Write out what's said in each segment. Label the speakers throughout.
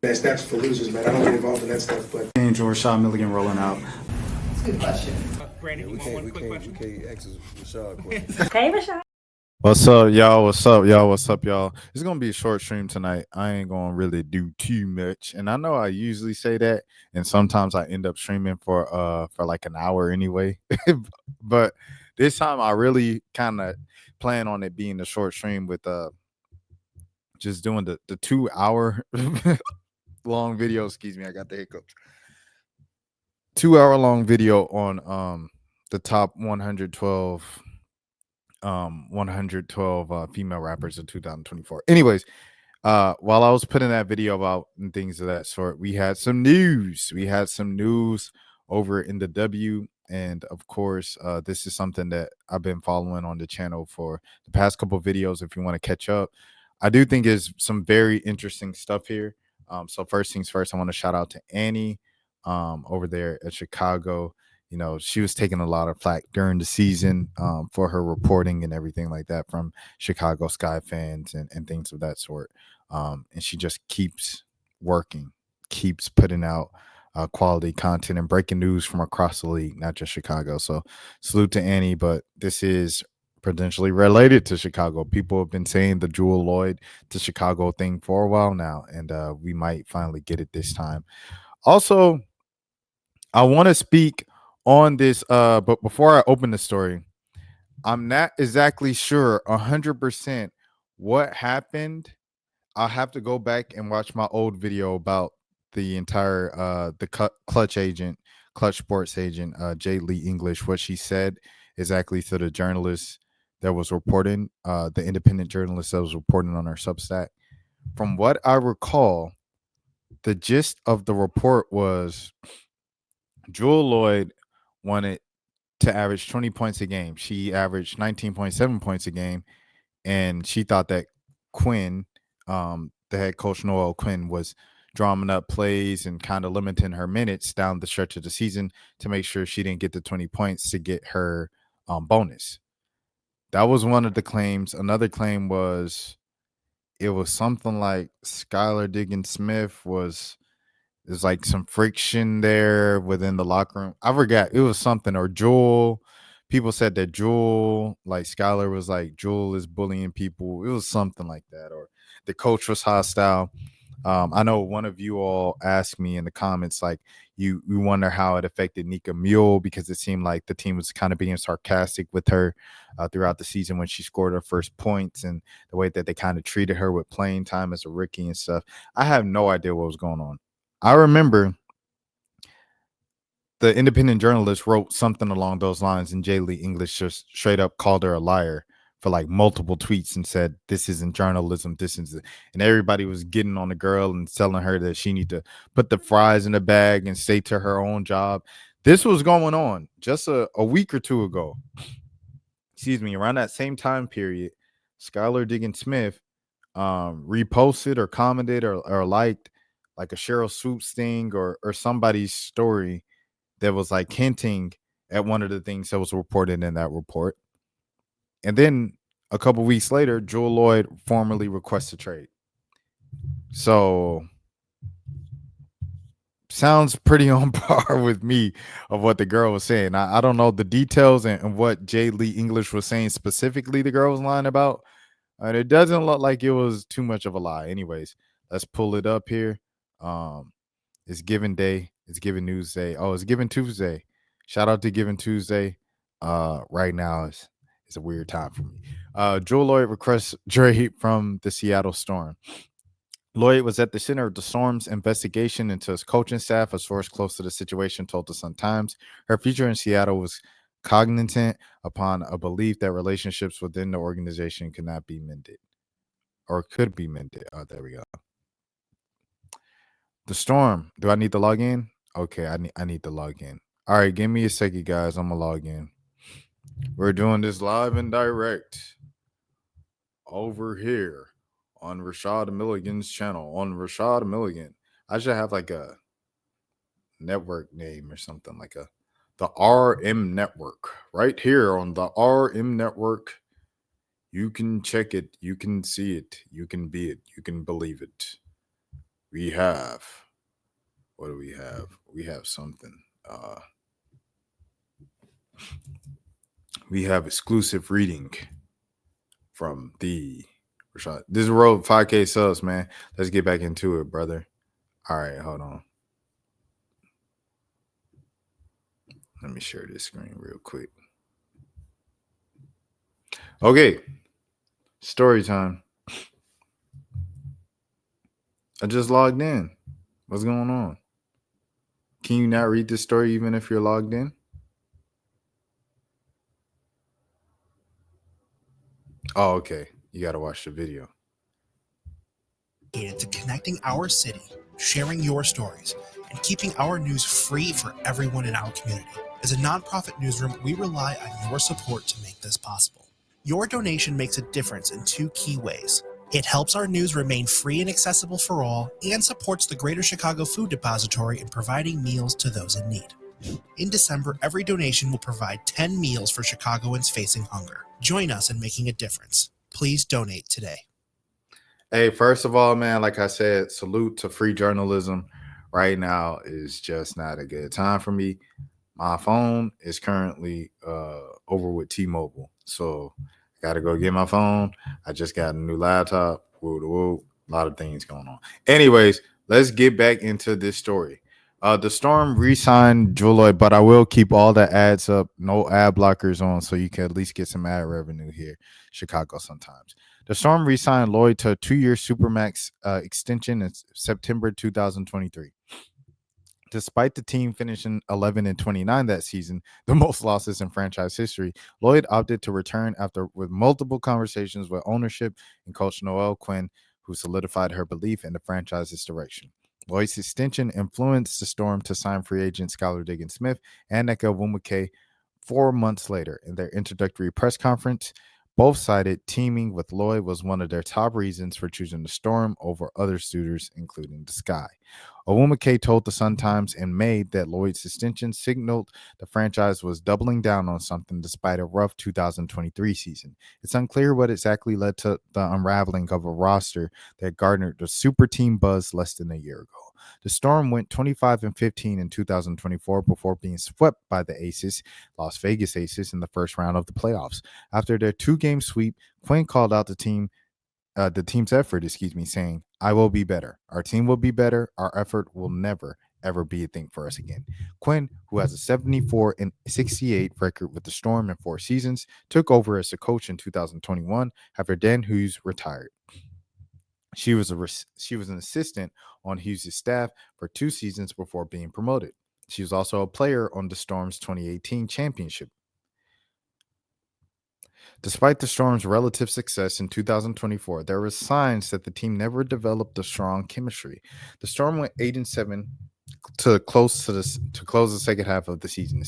Speaker 1: That's for losers, man. I don't get involved in that stuff, but
Speaker 2: Angel Rashad Milligan rolling out.
Speaker 3: That's a good question.
Speaker 4: Brandon,
Speaker 5: Yeah,
Speaker 4: you want one quick question?
Speaker 5: we can't ask Rashad questions.
Speaker 6: Hey, Rashad.
Speaker 7: What's up, y'all? What's up, y'all? What's up, y'all? It's gonna be a short stream tonight. I ain't gonna really do too much, and I know I usually say that, and sometimes I end up streaming for like an hour anyway. But this time I really kind of plan on it being a short stream with just doing the 2 hour long video. Excuse me, I got the hiccups. 2 hour long video on the top 112 female rappers of 2024. Anyways, while I was putting that video out and things of that sort, we had some news. Over in the W. And of course, this is something that I've been following on the channel for the past couple of videos. If you want to catch up, I do think is some very interesting stuff here. So first things first, I want to shout out to Annie over there at Chicago. You know, she was taking a lot of flack during the season for her reporting and everything like that from Chicago Sky fans and things of that sort. And she just keeps working, keeps putting out quality content and breaking news from across the league, not just Chicago. So salute to Annie, but this is potentially related to Chicago. People have been saying the Jewell Loyd to Chicago thing for a while now, and we might finally get it this time. Also, I want to speak on this, but before I open the story, I'm not exactly sure 100% what happened. I'll have to go back and watch my old video about the entire clutch sports agent, Jay Lee English, what she said exactly to the journalist that was reporting, the independent journalist that was reporting on our Substack. From what I recall, the gist of the report was Jewell Loyd wanted to average 20 points a game. She averaged 19.7 points a game, and she thought that Quinn, the head coach Noel Quinn, was drumming up plays and kind of limiting her minutes down the stretch of the season to make sure she didn't get the 20 points to get her bonus. That was one of the claims. Another claim was it was something like Skylar Diggins-Smith there's like some friction there within the locker room. I forgot. It was something. Or Jewell. People said that Jewell, like Skylar was like, Jewell is bullying people. It was something like that. Or the coach was hostile. I know one of you all asked me in the comments, like, you wonder how it affected Nika Mule, because it seemed like the team was kind of being sarcastic with her throughout the season when she scored her first points, and the way that they kind of treated her with playing time as a rookie and stuff. I have no idea what was going on. I remember the independent journalist wrote something along those lines, and Jay Lee English just straight up called her a liar for like multiple tweets and said, this isn't journalism, this is it. And everybody was getting on the girl and telling her that she need to put the fries in the bag and stay to her own job. This was going on just a week or two ago. Excuse me, around that same time period, Skylar Diggins-Smith reposted or commented or liked like a Cheryl Swoops thing or somebody's story that was like hinting at one of the things that was reported in that report. And then a couple weeks later, Jewell Loyd formally requests a trade. So sounds pretty on par with me of what the girl was saying. I don't know the details and what Jay Lee English was saying specifically the girl was lying about. And it doesn't look like it was too much of a lie. Anyways, let's pull it up here. It's Giving Day. It's Giving News Day. Oh, it's Giving Tuesday. Shout out to Giving Tuesday. Right now it's a weird time for me. Jewell Loyd requests trade from the Seattle Storm. Loyd was at the center of the Storm's investigation into his coaching staff. A source close to the situation told the Sun-Times her future in Seattle was cognizant upon a belief that relationships within the organization could not be mended or could be mended. Oh, there we go. The Storm. Do I need to log in? Okay, I need to log in. All right, give me a second, guys. I'm gonna log in. We're doing this live and direct over here on Rashad Milligan's channel. On Rashad Milligan, I should have like a network name or something, like the RM Network right here on the RM Network. You can check it, you can see it, you can be it, you can believe it. we have what do we have? We have something. We have exclusive reading from the Rashad. This is road 5K subs, man. Let's get back into it, brother. All right, hold on. Let me share this screen real quick. Okay. Story time. I just logged in. What's going on? Can you not read this story even if you're logged in? Oh, okay. You got to watch the video.
Speaker 2: To connecting our city, sharing your stories, and keeping our news free for everyone in our community. As a nonprofit newsroom, we rely on your support to make this possible. Your donation makes a difference in two key ways. It helps our news remain free and accessible for all, and supports the Greater Chicago Food Depository in providing meals to those in need. In December, every donation will provide 10 meals for Chicagoans facing hunger. Join us in making a difference. Please donate today.
Speaker 7: Hey, first of all, man, like I said, salute to free journalism. Right now is just not a good time for me. My phone is currently over with T-Mobile, so I got to go get my phone. I just got a new laptop. Woo. A lot of things going on. Anyways, let's get back into this story. The Storm re-signed Jewell Loyd, but I will keep all the ads up, no ad blockers on, so you can at least get some ad revenue here, Chicago sometimes. The Storm re-signed Loyd to a 2-year Supermax extension in September 2023. Despite the team finishing 11-29 that season, the most losses in franchise history, Loyd opted to return with multiple conversations with ownership and coach Noelle Quinn, who solidified her belief in the franchise's direction. Loyd's extension influenced the Storm to sign free agent Skylar Diggins-Smith and Nneka Onwuka 4 months later. In their introductory press conference, both cited teaming with Loyd was one of their top reasons for choosing the Storm over other suitors, including the Sky. Onwuka told the Sun-Times in May that Loyd's extension signaled the franchise was doubling down on something despite a rough 2023 season. It's unclear what exactly led to the unraveling of a roster that garnered the super team buzz less than a year ago. The Storm went 25-15 in 2024 before being swept by the Aces, Las Vegas Aces, in the first round of the playoffs. After their 2-game sweep, Quinn called out the team's effort, saying, "I will be better. Our team will be better. Our effort will never, ever be a thing for us again." Quinn, who has a 74-68 record with the Storm in 4 seasons, took over as a coach in 2021 after Dan Hughes retired. She was an assistant on Hughes' staff for 2 seasons before being promoted. She was also a player on the Storm's 2018 championship. Despite the Storm's relative success in 2024, there were signs that the team never developed a strong chemistry. The Storm went 8-7 to close the second half of the season.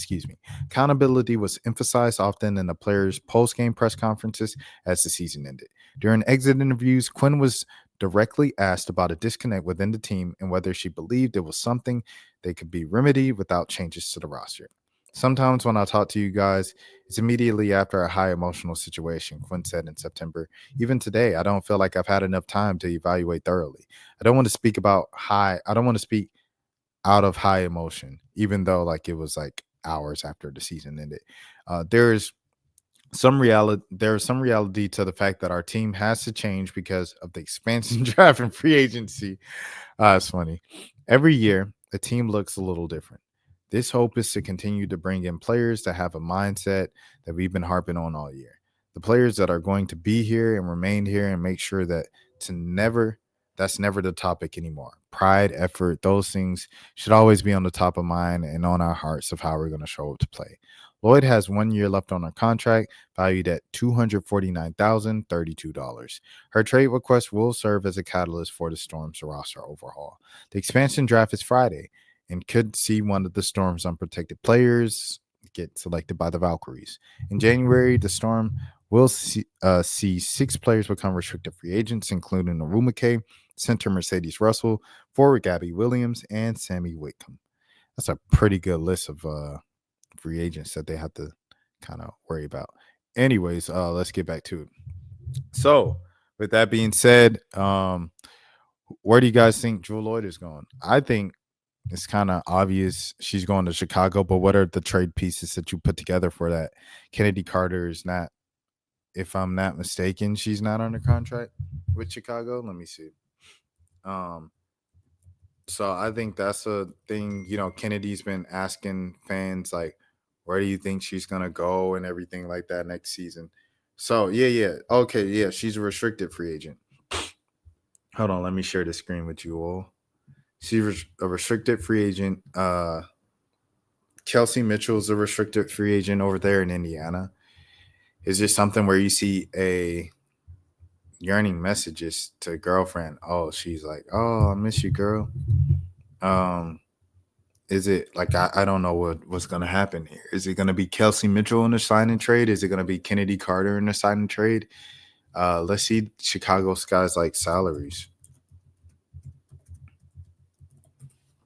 Speaker 7: Accountability was emphasized often in the players' post-game press conferences as the season ended. During exit interviews, Quinn was directly asked about a disconnect within the team and whether she believed it was something that could be remedied without changes to the roster. Sometimes when I talk to you guys, it's immediately after a high emotional situation, Quinn said in September. Even today, I don't feel like I've had enough time to evaluate thoroughly. I don't want to speak out of high emotion, even though like it was like hours after the season ended. There's some reality to the fact that our team has to change because of the expansion draft and free agency. It's funny. Every year, the team looks a little different. This hope is to continue to bring in players that have a mindset that we've been harping on all year. The players that are going to be here and remain here and make sure that that's never the topic anymore. Pride, effort, those things should always be on the top of mind and on our hearts of how we're going to show up to play. Loyd has 1 year left on her contract, valued at $249,032. Her trade request will serve as a catalyst for the Storm's roster overhaul. The expansion draft is Friday and could see one of the Storm's unprotected players get selected by the Valkyries. In January, the Storm will see 6 players become restricted free agents, including Onwuka, center Mercedes Russell, forward Gabby Williams, and Sammy Whitcomb. That's a pretty good list of free agents that they have to kind of worry about. Anyways, let's get back to it. So, with that being said, Where do you guys think Jewell Loyd is going? I think it's kind of obvious she's going to Chicago, but what are the trade pieces that you put together for that? Kennedy Carter is not, if I'm not mistaken, she's not under contract with Chicago. Let me see. So I think that's a thing. Kennedy's been asking fans like, where do you think she's gonna go and everything like that next season. So yeah. Okay, yeah, she's a restricted free agent. Hold on, let me share the screen with you all. She's a restricted free agent. Kelsey Mitchell is a restricted free agent over there in Indiana. Is this something where you see a yearning messages to girlfriend? Oh, she's like, oh, I miss you, girl. Is it like I don't know what's gonna happen here? Is it gonna be Kelsey Mitchell in the sign and trade? Is it gonna be Kennedy Carter in the sign and trade? Let's see Chicago Sky's like salaries.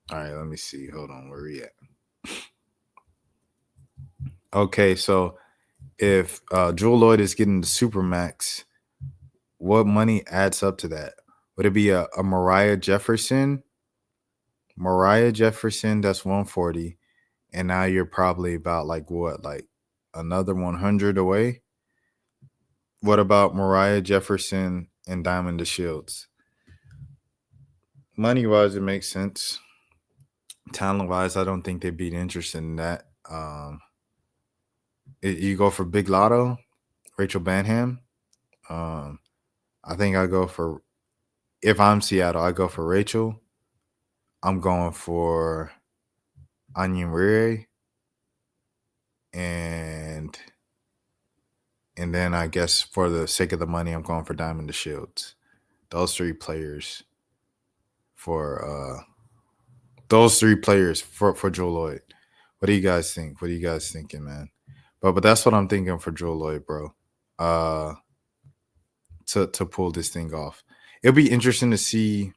Speaker 7: All right, let me see. Hold on, where we at? Okay, so if Jewell Loyd is getting the Supermax, what money adds up to that? Would it be a Mariah Jefferson? Mariah Jefferson, that's 140. And now you're probably about like another 100 away? What about Mariah Jefferson and Diamond DeShields? Money-wise, it makes sense. Talent-wise, I don't think they'd be interested in that. You go for Big Lotto, Rachel Banham. I think I go for, if I'm Seattle, I go for Rachel. I'm going for Onion Rere. And then I guess for the sake of the money, I'm going for Diamond DeShields. Those three players for Jewell Loyd. What do you guys think? What are you guys thinking, man? But that's what I'm thinking for Jewell Loyd, bro. To pull this thing off. It'll be interesting to see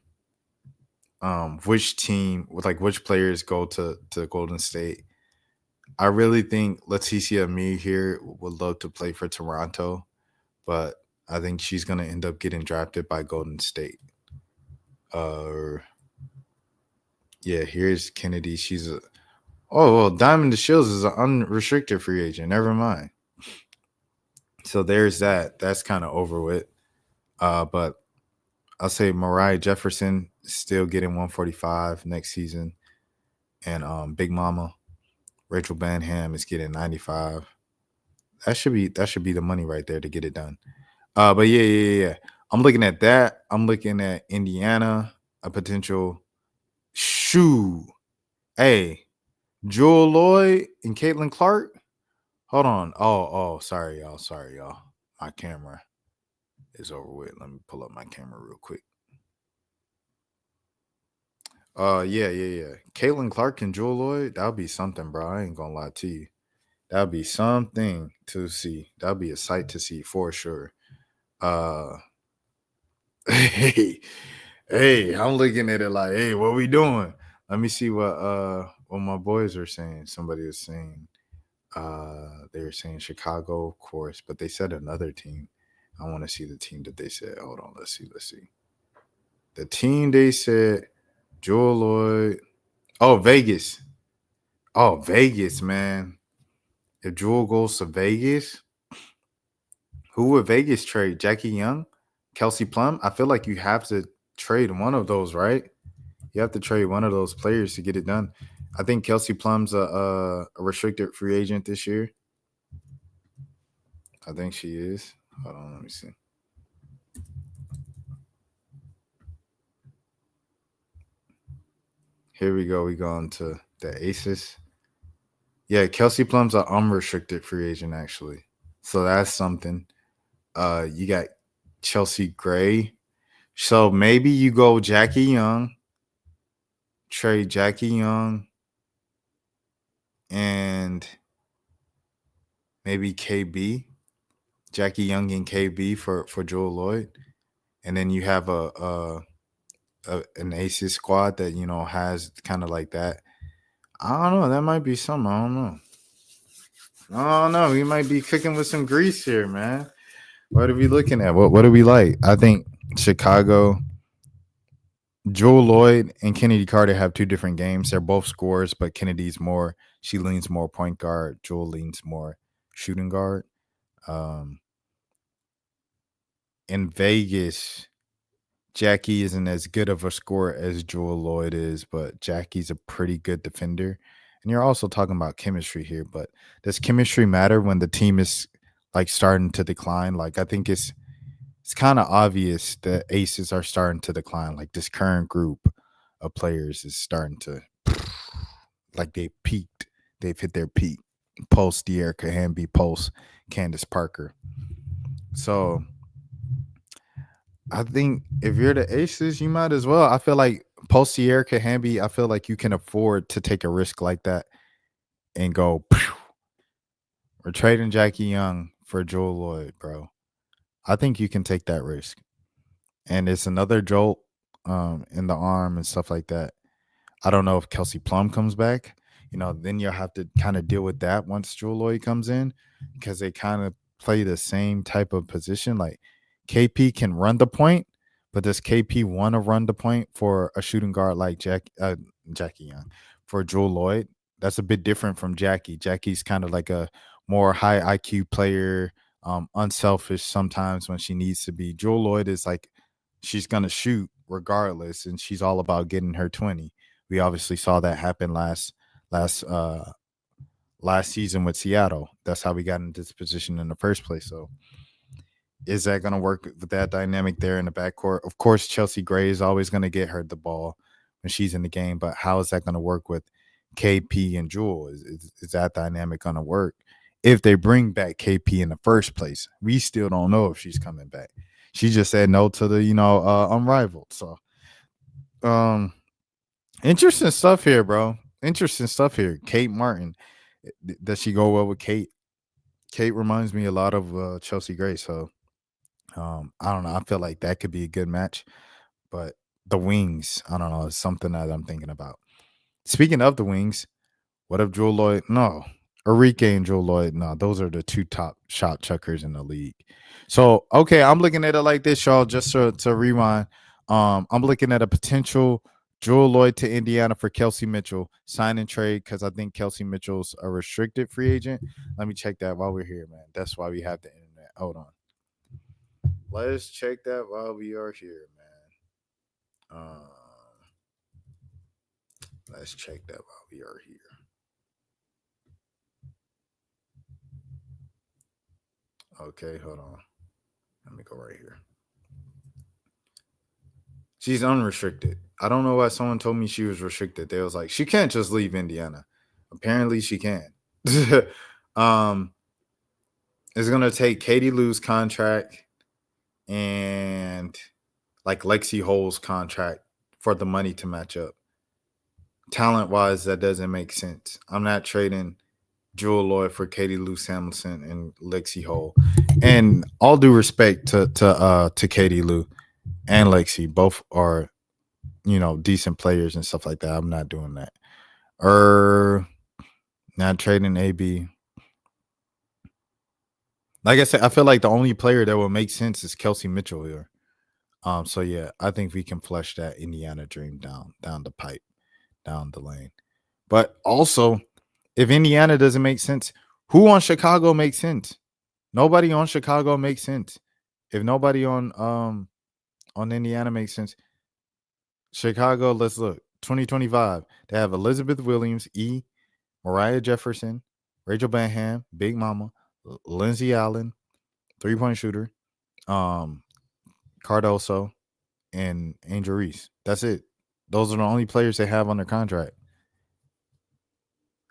Speaker 7: which team which players go to Golden State. I really think Leticia Me here would love to play for Toronto, but I think she's gonna end up getting drafted by Golden State. Yeah, here's Kennedy. She's Diamond DeShields is an unrestricted free agent. Never mind. So there's that. That's kind of over with. But I'll say Mariah Jefferson still getting 145 next season, and Big Mama Rachel Banham is getting 95. That should be the money right there to get it done. But yeah. I'm looking at that. I'm looking at Indiana, a potential shoe. Hey, Jewell Loyd and Caitlin Clark. Hold on. Oh, sorry, y'all. My camera is over with. Let me pull up my camera real quick. Yeah. Caitlin Clark and Jewell Loyd, that'll be something, bro. I ain't gonna lie to you. That'll be something to see. That'll be a sight to see for sure. Hey, I'm looking at it like, hey, what we doing? Let me see what my boys are saying. Somebody was saying they were saying Chicago, of course, but they said another team. I want to see the team that they said. Hold on, let's see. The team they said, Jewell Loyd. Oh, Vegas. Oh, Vegas, man. If Jewell goes to Vegas, who would Vegas trade? Jackie Young? Kelsey Plum? I feel like you have to trade one of those, right? You have to trade one of those players to get it done. I think Kelsey Plum's a restricted free agent this year. I think she is. Hold on, let me see. Here we go. We go into the Aces. Yeah, Kelsey Plum's an unrestricted free agent, actually. So that's something. You got Chelsea Gray. So maybe you go Jackie Young, trade Jackie Young, and maybe KB. Jackie Young and KB for Jewell Loyd. And then you have an Aces squad that, has kind of like that. I don't know. That might be something. I don't know. We might be cooking with some grease here, man. What are we looking at? What do we like? I think Chicago Jewell Loyd and Kennedy Carter have two different games. They're both scorers, but she leans more point guard. Jewell leans more shooting guard. Um, in Vegas, Jackie isn't as good of a scorer as Jewell Loyd is, but Jackie's a pretty good defender. And you're also talking about chemistry here, but does chemistry matter when the team is like starting to decline? Like I think it's kind of obvious that aces are starting to decline. Like this current group of players is starting to like they peaked. They've hit their peak. Post De'Erica Hamby, post Candace Parker. So I think if you're the Aces, you might as well. I feel like post De'Erica Hamby, I feel like you can afford to take a risk like that and go, "Phew, we're trading Jackie Young for Jewell Loyd, bro. I think you can take that risk. And it's another jolt in the arm and stuff like that. I don't know if Kelsey Plum comes back. Then you'll have to kind of deal with that once Jewell Loyd comes in because they kind of play the same type of position. Like KP can run the point, but does KP want to run the point for a shooting guard like Jackie Young? For Jewell Loyd, that's a bit different from Jackie. Jackie's kind of like a more high IQ player, unselfish sometimes when she needs to be. Jewell Loyd is like she's going to shoot regardless, and she's all about getting her 20. We obviously saw that happen last season with Seattle. That's how we got into this position in the first place. So is that going to work with that dynamic there in the backcourt? Of course, Chelsea Gray is always going to get her the ball when she's in the game, but how is that going to work with KP and Jewell? Is that dynamic going to work? If they bring back KP in the first place, we still don't know if she's coming back. She just said no to the, unrivaled. So, interesting stuff here, bro. Interesting stuff here. Kate Martin. Does she go well with Kate? Kate reminds me a lot of Chelsea Gray. So I don't know. I feel like that could be a good match. But the wings, I don't know. It's something that I'm thinking about. Speaking of the wings, what if Jewell Loyd? No. Arike and Jewell Loyd. No, those are the two top shot chuckers in the league. So, okay, I'm looking at it like this, y'all, just to rewind. I'm looking at a potential Jewell Loyd to Indiana for Kelsey Mitchell. Sign and trade because I think Kelsey Mitchell's a restricted free agent. Let me check that while we're here, man. That's why we have the internet. Hold on. Let's check that while we are here, man. Let's check that while we are here. Okay, hold on. Let me go right here. She's unrestricted. I don't know why someone told me she was restricted. They was like, she can't just leave Indiana. Apparently she can. It's gonna take Katie Lou's contract and like Lexi Hole's contract for the money to match up. Talent wise, that doesn't make sense. I'm not trading Jewell Loyd for Katie Lou Samuelson and Lexi Hole. And all due respect to Katie Lou and Lexi, both are decent players and stuff like that. I'm not doing that. Not trading AB. Like I said, I feel like the only player that will make sense is Kelsey Mitchell here. So yeah, I think we can flush that Indiana dream down the pipe, down the lane. But also, if Indiana doesn't make sense, who on Chicago makes sense? Nobody on Chicago makes sense. If nobody on Indiana makes sense, Chicago, let's look. 2025, they have Elizabeth Williams, Mariah Jefferson, Rachel Banham, Big Mama, Lindsey Allen, 3-point shooter, Cardoso, and Angel Reese. That's it. Those are the only players they have under contract.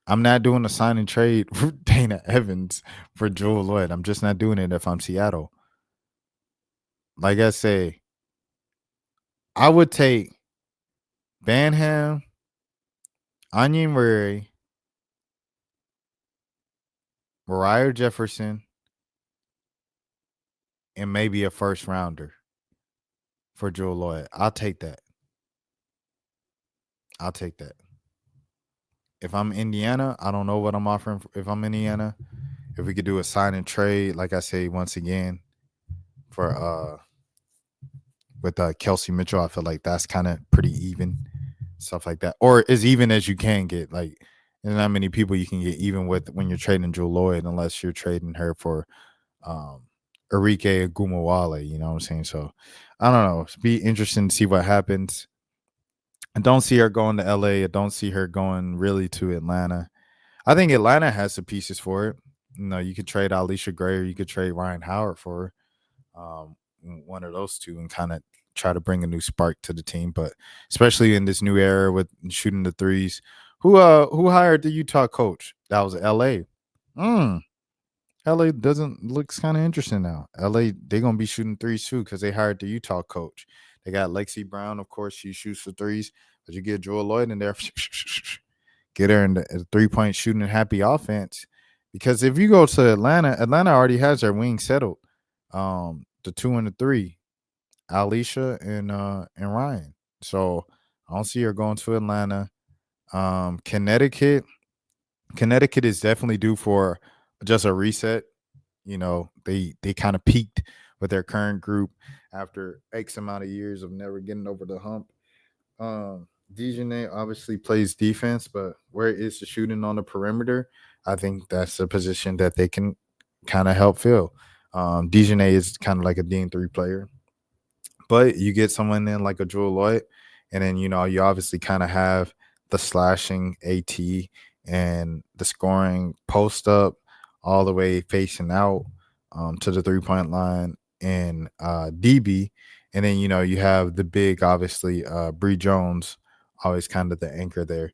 Speaker 7: I'm not doing a sign and trade for Dana Evans for Jewell Loyd. I'm just not doing it if I'm Seattle. Like I say, I would take Banham, Anya Murray, Mariah Jefferson, and maybe a first rounder for Jewell Loyd. I'll take that. If I'm Indiana, I don't know what I'm offering if I'm Indiana. If we could do a sign and trade, like I say once again, for with Kelsey Mitchell. I feel like that's kind of pretty even, stuff like that, or as even as you can get. Like, there's not many people you can get even with when you're trading Jewell Loyd, unless you're trading her for Arike Agumawale. You know what I'm saying? So I don't know. It's be interesting to see what happens. I don't see her going to LA. I don't see her going really to Atlanta. I think Atlanta has the pieces for it. You know, you could trade Allisha Gray, or you could trade Rhyne Howard for her. One of those two, and kind of try to bring a new spark to the team. But especially in this new era with shooting the threes, who hired the Utah coach? That was LA. LA looks kind of interesting now. LA, they're gonna be shooting threes too because they hired the Utah coach. They got Lexi Brown, of course, she shoots for threes, but you get Jewell Loyd in there, get her in the 3-point shooting happy offense. Because if you go to Atlanta, Atlanta already has their wing settled. The 2 and the 3, Allisha and Rhyne. So I don't see her going to Atlanta. Connecticut is definitely due for just a reset. You know, they kind of peaked with their current group after X amount of years of never getting over the hump. Dejanay obviously plays defense, but where is the shooting on the perimeter? I think that's a position that they can kind of help fill. Dejanay is kind of like a D3 player, but you get someone in like a Jewell Loyd, and then, you know, you obviously kind of have the slashing AT and the scoring post up all the way facing out to the 3-point line and DB. And then, you know, you have the big, obviously, Bree Jones, always kind of the anchor there.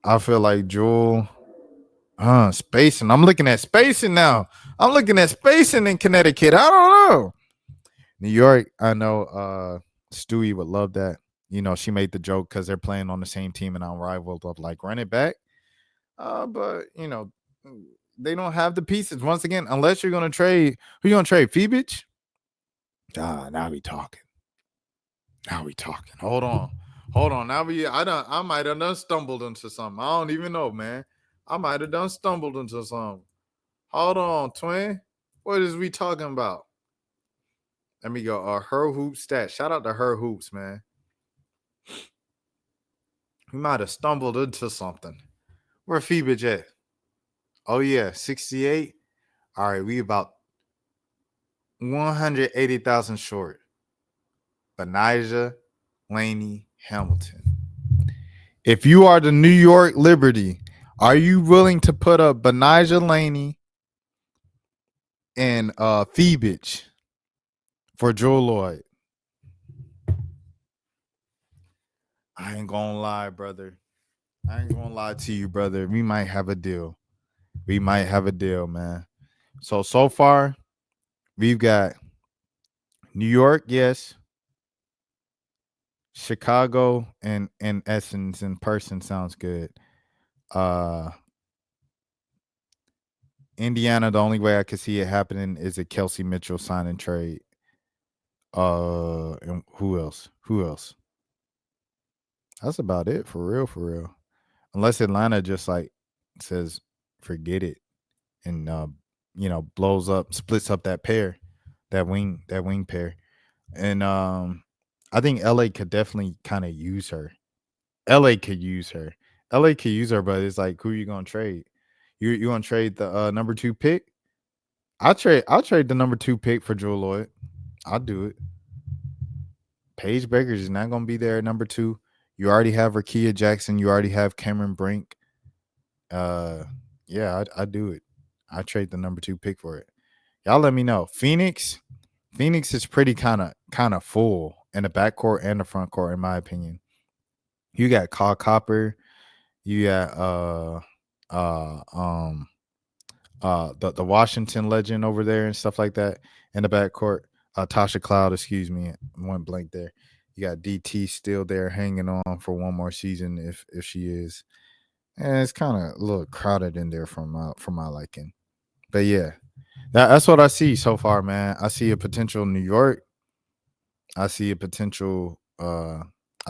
Speaker 7: I feel like Jewell, spacing. I'm looking at spacing now. I'm looking at spacing in Connecticut. I don't know. New York, I know Stewie would love that. You know, she made the joke because they're playing on the same team and I'm rivaled of like run it back. But, you know, they don't have the pieces. Once again, unless you're going to trade, who you going to trade? Phoebich? Now we talking. Hold on. Now I might have done stumbled into something. I don't even know, man. I might have done stumbled into something. Hold on, twin. What is we talking about? Let me go. Her Hoops stat. Shout out to Her Hoops, man. We might have stumbled into something. Where Phoebich at? Oh, yeah, 68. All right, we about 180,000 short. Benijah Laney Hamilton. If you are the New York Liberty, are you willing to put up Benijah Laney and Phoebich for Jewell Loyd? I ain't gonna lie, brother. I ain't gonna lie to you, brother. We might have a deal. Man. So far, we've got New York, yes. Chicago and Essence in person sounds good. Indiana, the only way I could see it happening is a Kelsey Mitchell sign and trade. And who else? That's about it for real. Unless Atlanta just like says forget it and you know, blows up, splits up that pair, that wing pair. And I think LA could definitely kind of use her. LA could use her, but it's like, who you gonna trade? You gonna trade the number 2 pick? I'll trade the number 2 pick for Jewell Loyd. I'll do it. Paige Bueckers is not gonna be there at number 2. You already have Rakia Jackson. You already have Cameron Brink. Yeah, I do it. I trade the number 2 pick for it. Y'all let me know. Phoenix is pretty kind of full in the backcourt and the front court, in my opinion. You got Kyle Copper. You got the Washington legend over there and stuff like that in the backcourt. Tasha Cloud, excuse me, went blank there. You got DT still there hanging on for one more season if she is. And it's kind of a little crowded in there for my liking. But yeah, that's what I see so far, man. I see a potential New York. I see a potential I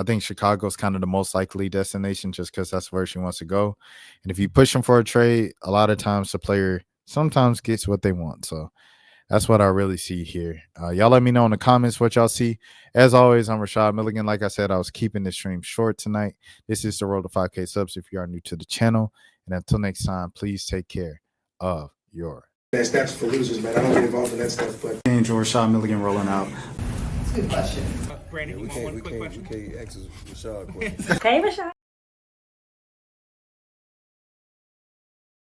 Speaker 7: think Chicago's kind of the most likely destination just because that's where she wants to go. And if you push them for a trade, a lot of times the player sometimes gets what they want. So That's what I really see here. Y'all let me know in the comments what y'all see. As always, I'm Rashad Milligan. Like I said, I was keeping this stream short tonight. This is the road to 5K subs if you are new to the channel. And until next time, please take care of your
Speaker 1: that's for losers, man. I don't get involved in that stuff, but
Speaker 3: Angel Rashad Milligan rolling out.
Speaker 4: Good question.
Speaker 5: We can't ask Rashad questions.
Speaker 4: Hey, Rashad.